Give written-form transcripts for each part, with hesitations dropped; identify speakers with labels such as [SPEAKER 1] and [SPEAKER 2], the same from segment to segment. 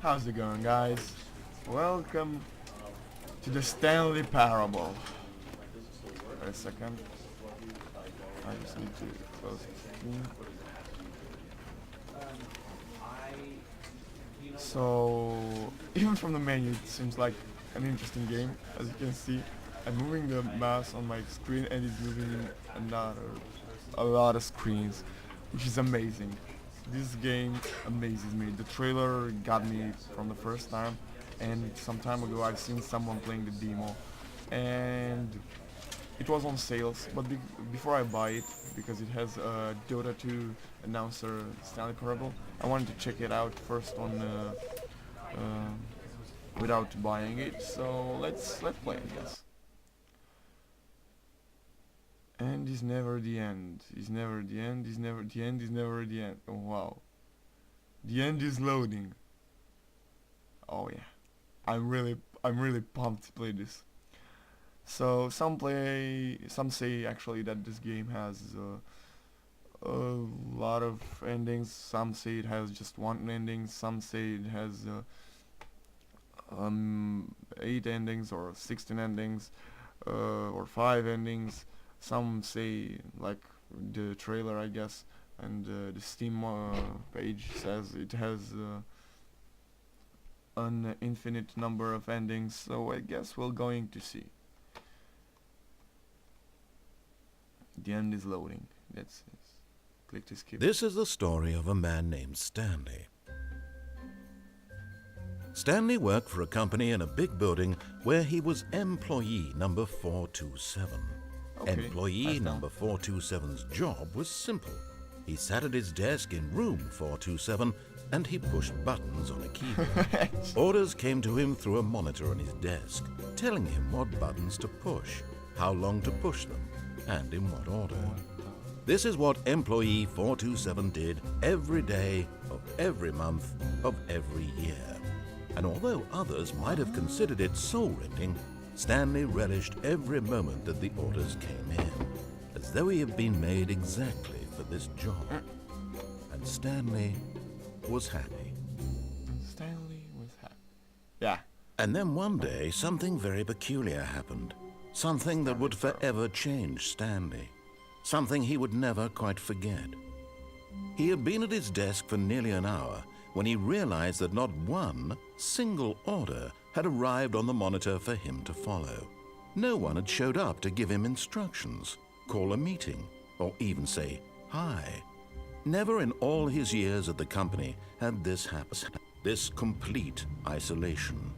[SPEAKER 1] How's it going, guys? Welcome to the Stanley Parable. Wait a second. I just need to close the screen. So, even from the menu, it seems like an interesting game. As you can see, I'm moving the mouse on my screen and it's moving a lot of screens, which is amazing. This game amazes me. The trailer got me from the first time, and some time ago I've seen someone playing the demo, and it was on sales. But before I buy it, because it has a Dota 2 announcer Stanley Parable, I wanted to check it out first on without buying it. So let's play, I guess. End is never the end. Is never the end. Is never the end. Is never the end. Oh wow. The end is loading. Oh yeah. I'm really pumped to play this. So some say actually that this game has a lot of endings. Some say it has just one ending. Some say it has 8 endings or 16 endings or 5 endings. Some say, like the trailer, I guess, and the Steam page says it has an infinite number of endings. So I guess we're going to see. The end is loading. Let's click to skip.
[SPEAKER 2] This is the story of a man named Stanley. Stanley worked for a company in a big building where he was employee number 427.
[SPEAKER 1] Okay,
[SPEAKER 2] Employee number 427's job was simple. He sat at his desk in room 427 and he pushed buttons on a keyboard. Orders came to him through a monitor on his desk, telling him what buttons to push, how long to push them, and in what order. This is what employee 427 did every day of every month of every year. And although others might have considered it soul-rending, Stanley relished every moment that the orders came in, as though he had been made exactly for this job. And Stanley was happy.
[SPEAKER 1] Stanley was happy. Yeah.
[SPEAKER 2] And then one day, something very peculiar happened. Something that would forever change Stanley. Something he would never quite forget. He had been at his desk for nearly an hour when he realized that not one single order had arrived on the monitor for him to follow. No one had showed up to give him instructions, call a meeting, or even say hi. Never in all his years at the company had this happened. This complete isolation.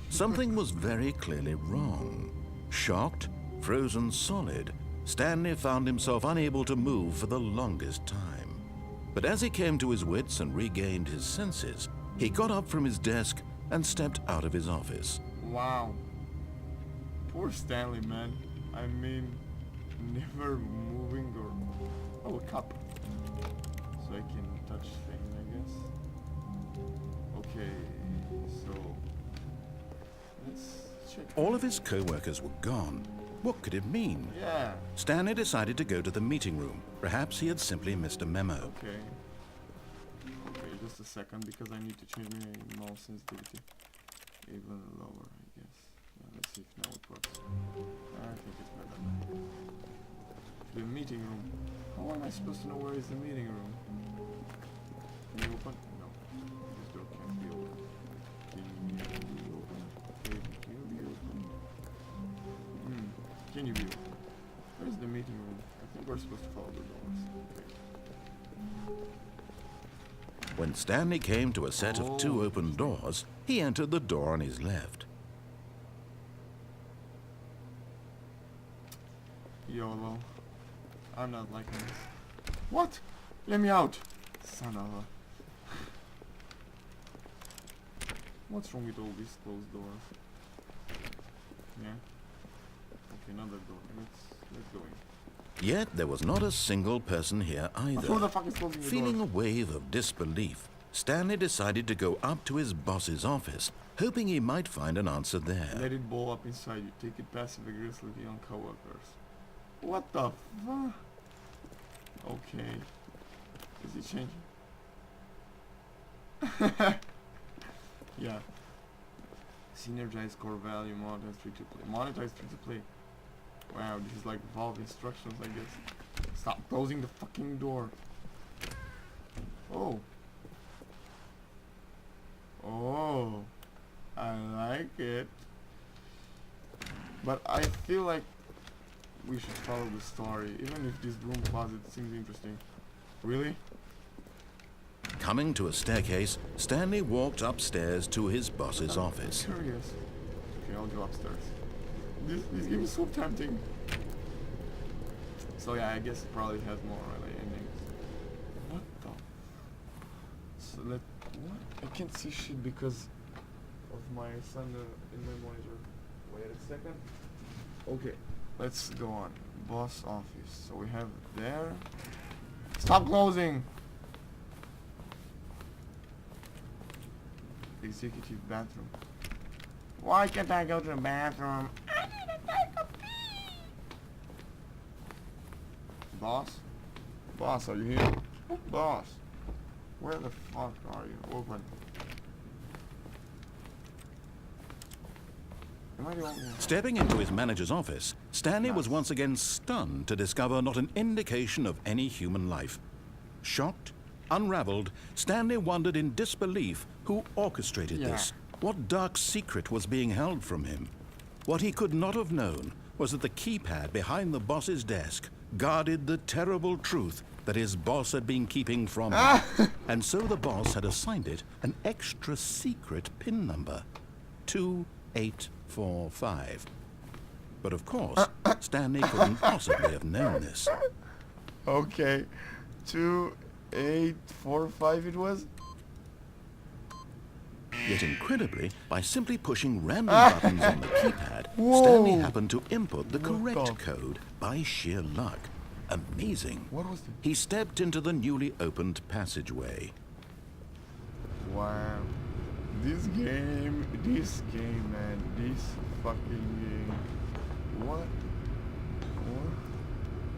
[SPEAKER 2] Something was very clearly wrong. Shocked, frozen solid, Stanley found himself unable to move for the longest time. But as he came to his wits and regained his senses, he got up from his desk and stepped out of his office.
[SPEAKER 1] Wow. Poor Stanley, man. I mean, never moving or... Oh, a cup. So I can touch things, I guess. Okay, so... Let's check.
[SPEAKER 2] All of his co-workers were gone. What could it mean?
[SPEAKER 1] Yeah.
[SPEAKER 2] Stanley decided to go to the meeting room. Perhaps he had simply missed a memo.
[SPEAKER 1] Okay. Okay, just a second, because I need to change my mouse sensitivity. Even lower, I guess. Yeah, let's see if now it works. I think it's better now. The meeting room. How am I supposed to know where is the meeting room? Can you open? No. This door can't be open. Can you be open? Okay, can you be open? Can you be open? Where's the meeting room? I think we're supposed to follow the doors. Okay.
[SPEAKER 2] When Stanley came to a set of 2 open doors, he entered the door on his left.
[SPEAKER 1] YOLO. I'm not liking this. What? Let me out! Son of a... What's wrong with all these closed doors? Yeah. Okay, another door. Let's go in.
[SPEAKER 2] Yet there was not a single person here
[SPEAKER 1] Who
[SPEAKER 2] either.
[SPEAKER 1] the fuck is closing the
[SPEAKER 2] Feeling a
[SPEAKER 1] doors?
[SPEAKER 2] wave of disbelief, Stanley decided to go up to his boss's office, hoping he might find an answer there.
[SPEAKER 1] Let it ball up inside you. Take it passive-aggressively on coworkers. What the fuck? Okay. Is it changing? Yeah. Synergize core value, monetize free to play. Monetize free to play. Wow, this is like Valve instructions, I guess. Stop closing the fucking door. Oh. Oh. I like it. But I feel like we should follow the story, even if this room closet seems interesting. Really?
[SPEAKER 2] Coming to a staircase, Stanley walked upstairs to his boss's office.
[SPEAKER 1] Curious. Okay, I'll go upstairs. This game is so tempting. So yeah, I guess it probably has more like endings. What the? So what? I can't see shit because of my son in my monitor. Wait a second. Okay, let's go on. Boss office. So we have there. Stop closing. Executive bathroom. Why can't I go to the bathroom? I need to take a pee. Boss? Boss, are you here? Boss. Where the fuck are you? Open. Am I the only one?
[SPEAKER 2] Stepping into his manager's office, Stanley was once again stunned to discover not an indication of any human life. Shocked, unraveled, Stanley wondered in disbelief who orchestrated this. What dark secret was being held from him? What he could not have known was that the keypad behind the boss's desk guarded the terrible truth that his boss had been keeping from him. And so the boss had assigned it an extra secret PIN number, 2845. But of course, Stanley couldn't possibly have known this.
[SPEAKER 1] Okay, 2845 it was?
[SPEAKER 2] Yet incredibly, by simply pushing random buttons on the keypad, Stanley happened to input the correct code by sheer luck. Amazing.
[SPEAKER 1] What was it?
[SPEAKER 2] He stepped into the newly opened passageway.
[SPEAKER 1] Wow. This game, man, this fucking game. What?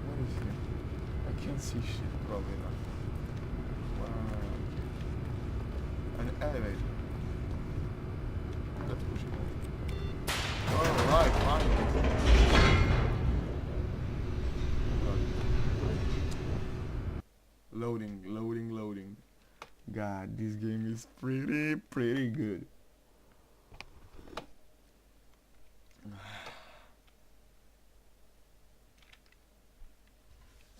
[SPEAKER 1] What is it? I can't see shit, probably not. Wow. An elevator. Let's push it. Alright, finally. Loading. God, this game is pretty good.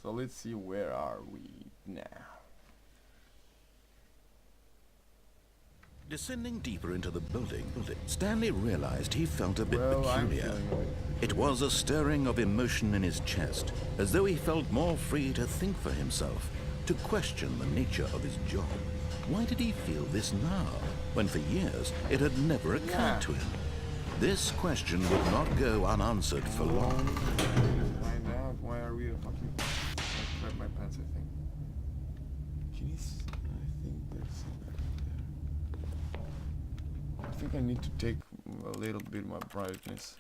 [SPEAKER 1] So let's see, where are we now?
[SPEAKER 2] Descending deeper into the building, Stanley realized he felt a bit
[SPEAKER 1] I'm
[SPEAKER 2] peculiar.
[SPEAKER 1] feeling like
[SPEAKER 2] It was a stirring of emotion in his chest, as though he felt more free to think for himself, to question the nature of his job. Why did he feel this now, when for years it had never occurred to him? This question would not go unanswered for long.
[SPEAKER 1] Find out, why are we fucking... I grabbed my pants, I think. Can you see? I think there's something there. I think I need to take a little bit more brightness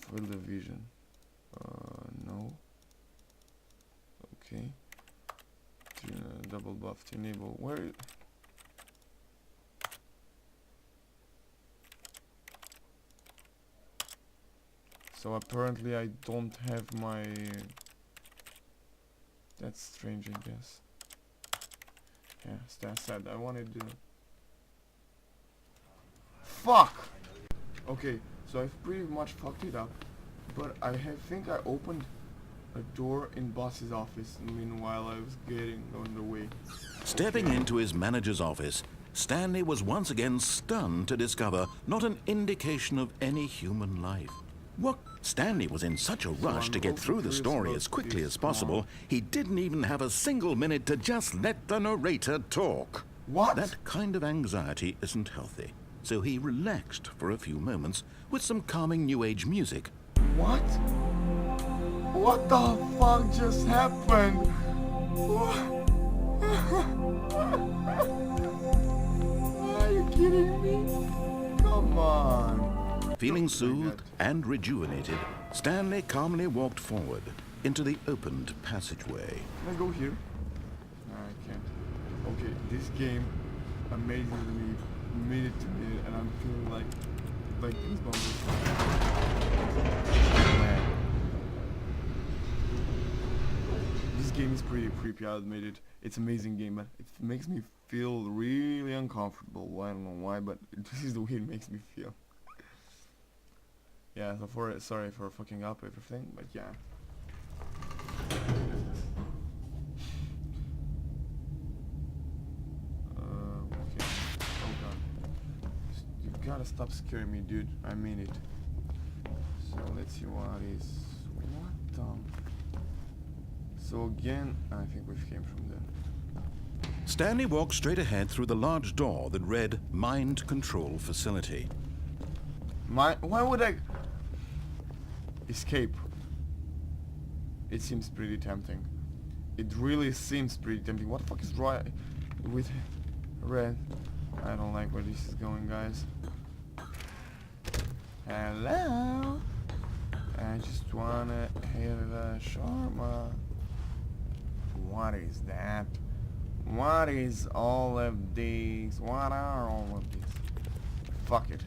[SPEAKER 1] for the vision. No. Okay. Double buff to enable. Where? So apparently I don't have my... That's strange, I guess. Yeah, that's sad. I wanted to... Fuck! Okay, so I've pretty much fucked it up. But I think I opened a door in boss's office. Meanwhile, I was getting on the way.
[SPEAKER 2] Stepping into his manager's office, Stanley was once again stunned to discover not an indication of any human life. What? Stanley was in such a rush to get through the story as quickly as possible, he didn't even have a single minute to just let the narrator talk.
[SPEAKER 1] What?
[SPEAKER 2] That kind of anxiety isn't healthy, so he relaxed for a few moments with some calming new age music.
[SPEAKER 1] What? What the fuck just happened? Are you kidding me? Come on.
[SPEAKER 2] Feeling soothed and rejuvenated, Stanley calmly walked forward into the opened passageway.
[SPEAKER 1] Can I go here? No, I can't. Okay, this game, amazingly minute to minute, and I'm feeling like goosebumps. Man, this game is pretty creepy. I admit it. It's an amazing game, but it makes me feel really uncomfortable. I don't know why, but this is the way it makes me feel. Yeah, so sorry for fucking up everything, but yeah. Okay. Oh god. You gotta stop scaring me, dude. I mean it. So let's see what is. What the? So again, I think we came from there.
[SPEAKER 2] Stanley walked straight ahead through the large door that read Mind Control Facility.
[SPEAKER 1] Why would I escape? It seems pretty tempting. It really seems pretty tempting. What the fuck is right with red? I don't like where this is going, guys. Hello? I just wanna have a shawarma. What is that? What is all of these? What are all of these? Fuck it.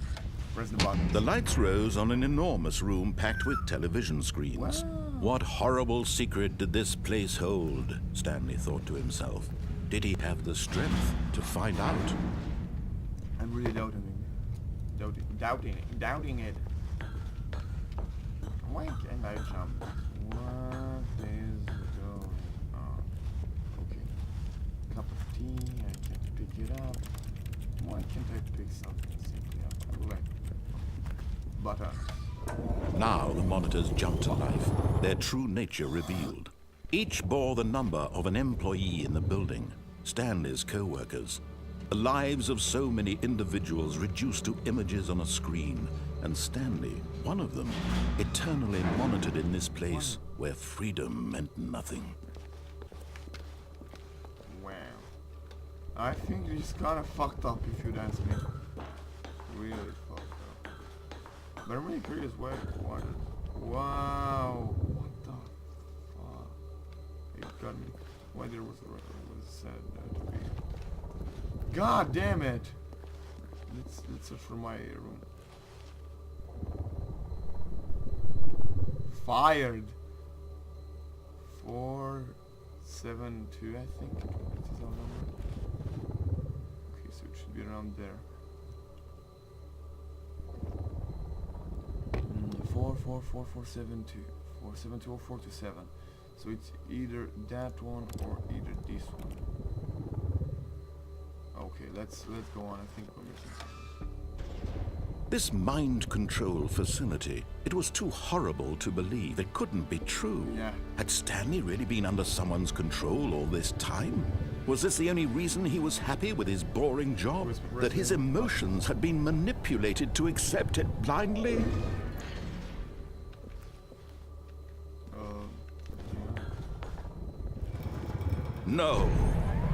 [SPEAKER 1] Press the button.
[SPEAKER 2] The lights rose on an enormous room packed with television screens.
[SPEAKER 1] Wow.
[SPEAKER 2] What horrible secret did this place hold? Stanley thought to himself. Did he have the strength to find out?
[SPEAKER 1] I'm really doubting it. Why can't I jump? What is going on? Okay. Cup of tea, I can't pick it up. Why can't I pick something simply up? Like butter.
[SPEAKER 2] Now the monitors jumped to life, their true nature revealed. Each bore the number of an employee in the building, Stanley's co-workers. The lives of so many individuals reduced to images on a screen, and Stanley, one of them, eternally monitored in this place where freedom meant nothing.
[SPEAKER 1] Wow. I think it's kinda fucked up if you'd ask me. Really fucked up. But I'm really curious what wow. What the fuck? It got me. Why there was said to be. God damn it! Let's search for my room. Fired. 472, I think. This is our number. Okay, so it should be around there. 472 or 427. So it's either that one or either this one. Okay, let's go on. I think we're missing something.
[SPEAKER 2] This mind control facility, it was too horrible to believe. It couldn't be true.
[SPEAKER 1] Yeah.
[SPEAKER 2] Had Stanley really been under someone's control all this time? Was this the only reason he was happy with his boring job? That his emotions had been manipulated to accept it blindly? No.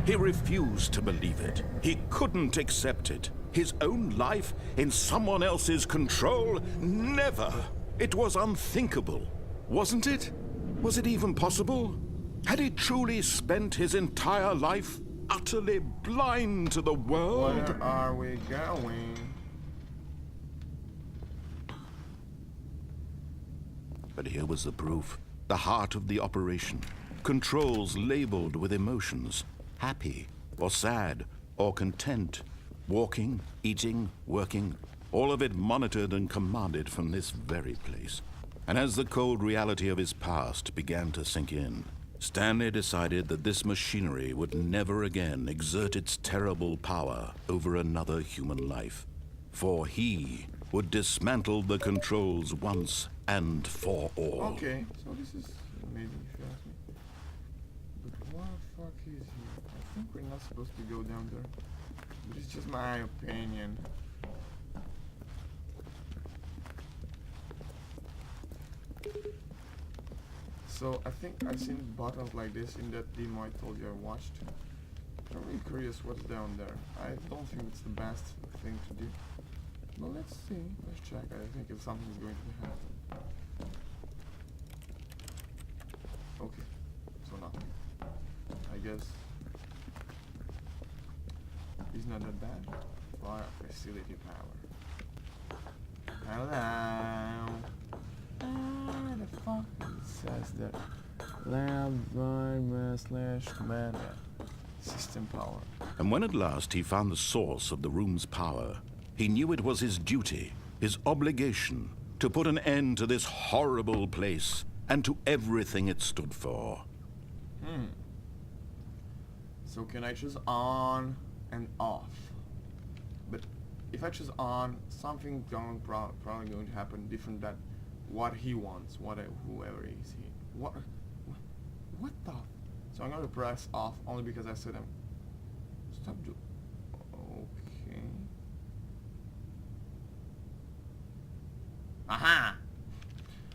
[SPEAKER 2] He refused to believe it. He couldn't accept it. His own life in someone else's control? Never. It was unthinkable. Wasn't it? Was it even possible? Had he truly spent his entire life utterly blind to the world?
[SPEAKER 1] Where are we going?
[SPEAKER 2] But here was the proof. The heart of the operation. Controls labeled with emotions. Happy, or sad, or content. Walking, eating, working. All of it monitored and commanded from this very place. And as the cold reality of his past began to sink in, Stanley decided that this machinery would never again exert its terrible power over another human life. For he would dismantle the controls once and for all.
[SPEAKER 1] Okay, so this is amazing if you ask me. But what the fuck is here? I think we're not supposed to go down there. But it's just my opinion. So I think I've seen buttons like this in that demo I told you I watched. I'm really curious what's down there. I don't think it's the best thing to do. But let's see. Let's check. I think if something's going to happen. Okay. So nothing. I guess he's another bad bar of facility power. Hello. The fuck it says that lab by slash command system power.
[SPEAKER 2] And when at last he found the source of the room's power, he knew it was his duty, his obligation, to put an end to this horrible place and to everything it stood for.
[SPEAKER 1] So can I choose on and off? But if I choose on, something probably going to happen different than what he wants, whoever is he. What the? So I'm going to press off only because I said I'm. Stop. Okay. Aha!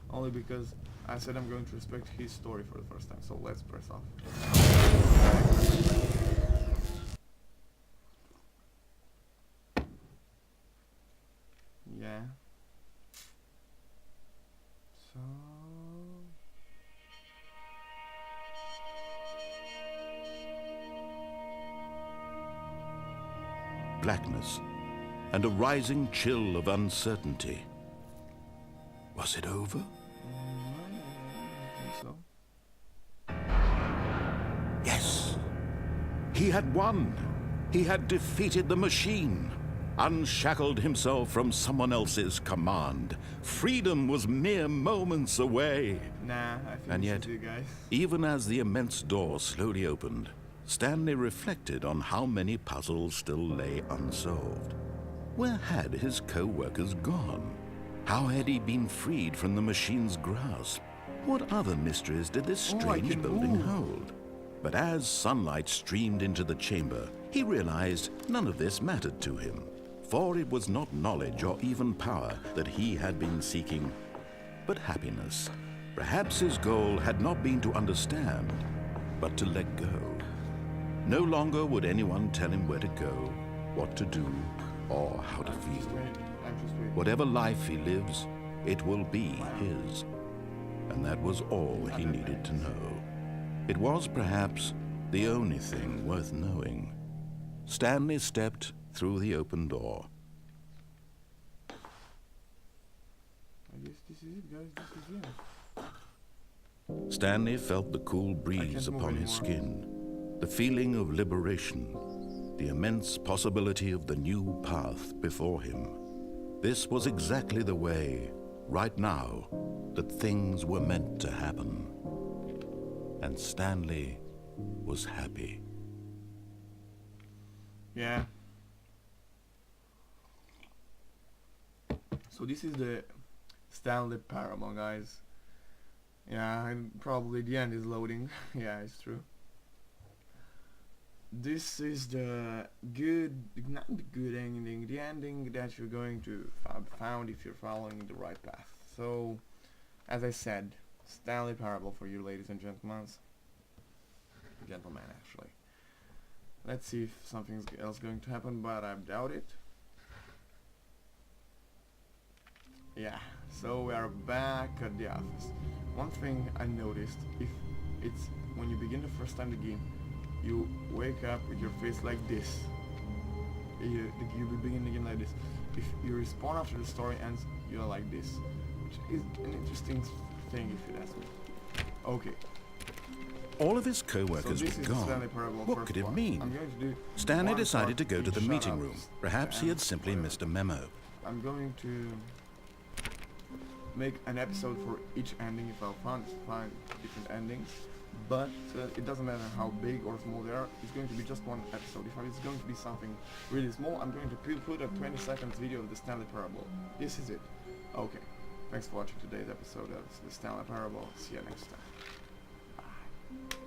[SPEAKER 1] Only because I said I'm going to respect his story for the first time. So let's press off. Yeah. So.
[SPEAKER 2] Blackness and a rising chill of uncertainty. Was it over?
[SPEAKER 1] I think so.
[SPEAKER 2] Yes. He had won. He had defeated the machine, unshackled himself from someone else's command. Freedom was mere moments away.
[SPEAKER 1] Nah, I think
[SPEAKER 2] And
[SPEAKER 1] this
[SPEAKER 2] yet,
[SPEAKER 1] is it, guys.
[SPEAKER 2] even as the immense door slowly opened, Stanley reflected on how many puzzles still lay unsolved. Where had his co-workers gone? How had he been freed from the machine's grasp? What other mysteries did this strange building hold? But as sunlight streamed into the chamber, he realized none of this mattered to him, for it was not knowledge or even power that he had been seeking, but happiness. Perhaps his goal had not been to understand, but to let go. No longer would anyone tell him where to go, what to do, or how to feel. Whatever life he lives, it will be his. And that was all he needed to know. It was perhaps the only thing worth knowing. Stanley stepped through the open door.
[SPEAKER 1] I guess this is it, guys. This is it.
[SPEAKER 2] Stanley felt the cool breeze upon his skin, the feeling of liberation, the immense possibility of the new path before him. This was exactly the way, right now, that things were meant to happen. And Stanley was happy.
[SPEAKER 1] Yeah. So this is the Stanley Parable, guys. Yeah, and probably the end is loading. Yeah, it's true. This is the not the good ending, the ending that you're going to found if you're following the right path. So, as I said, Stanley Parable for you, ladies and gentlemen. Gentlemen, actually. Let's see if something else going to happen, but I doubt it. Yeah, so we are back at the office. One thing I noticed, if it's when you begin the first time the game, you wake up with your face like this. You begin the game like this. If you respawn after the story ends, you're like this, which is an interesting thing if you ask me. Okay.
[SPEAKER 2] All of his co-workers were gone. What could it mean? Stanley decided to go to the meeting room. Perhaps he had simply missed a memo.
[SPEAKER 1] I'm going to make an episode for each ending if I'll find different endings. But it doesn't matter how big or small they are, it's going to be just one episode. If it's going to be something really small, I'm going to put a 20 seconds video of the Stanley Parable. This is it. Okay. Thanks for watching today's episode of the Stanley Parable. See you next time. Bye.